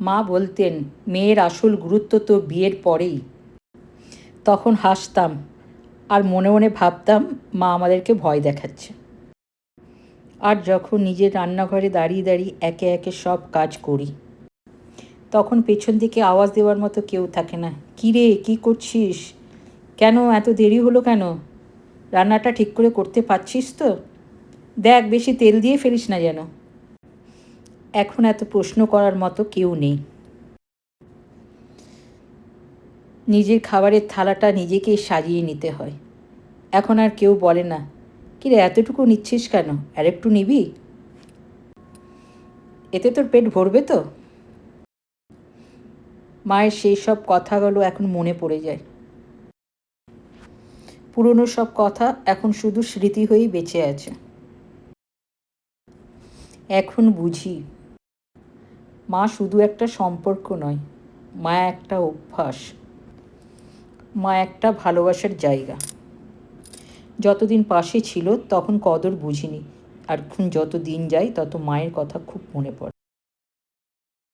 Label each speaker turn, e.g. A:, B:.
A: মা বলতেন মেয়ের আসল গুরুত্ব তো বিয়ের পরেই। তখন হাসতাম আর মনে মনে ভাবতাম মা আমাদেরকে ভয় দেখাচ্ছে। আর যখন নিজের রান্নাঘরে দাঁড়িয়ে দাঁড়িয়ে একে একে সব কাজ করি, তখন পেছন থেকে আওয়াজ দেওয়ার মতো কেউ থাকে না। কী রে, কী করছিস? কেন এত দেরি হলো কেন? রান্নাটা ঠিক করে করতে পারছিস তো? দেখ বেশি তেল দিয়ে ফেলিস না যেন। এখন এত প্রশ্ন করার মতো কেউ নেই। নিজের খাবারের থালাটা নিজেকেই সাজিয়ে নিতে হয়। এখন আর কেউ বলে না, কী রে এতটুকু নিচ্ছিস কেন, আর একটু নিবি? এতে তোর পেট ভরবে তো? মায়ের সেই সব কথাগুলো এখন মনে পড়ে যায়। পুরনো সব কথা এখন শুধু স্মৃতি হয়েই বেঁচে আছে। এখন বুঝি মা শুধু একটা সম্পর্ক নয়, মা একটা অভ্যাস, মা একটা ভালোবাসার জায়গা। যতদিন পাশে ছিল তখন কদর বুঝিনি, আর এখন যত দিন যায় তত মায়ের কথা খুব মনে পড়ে।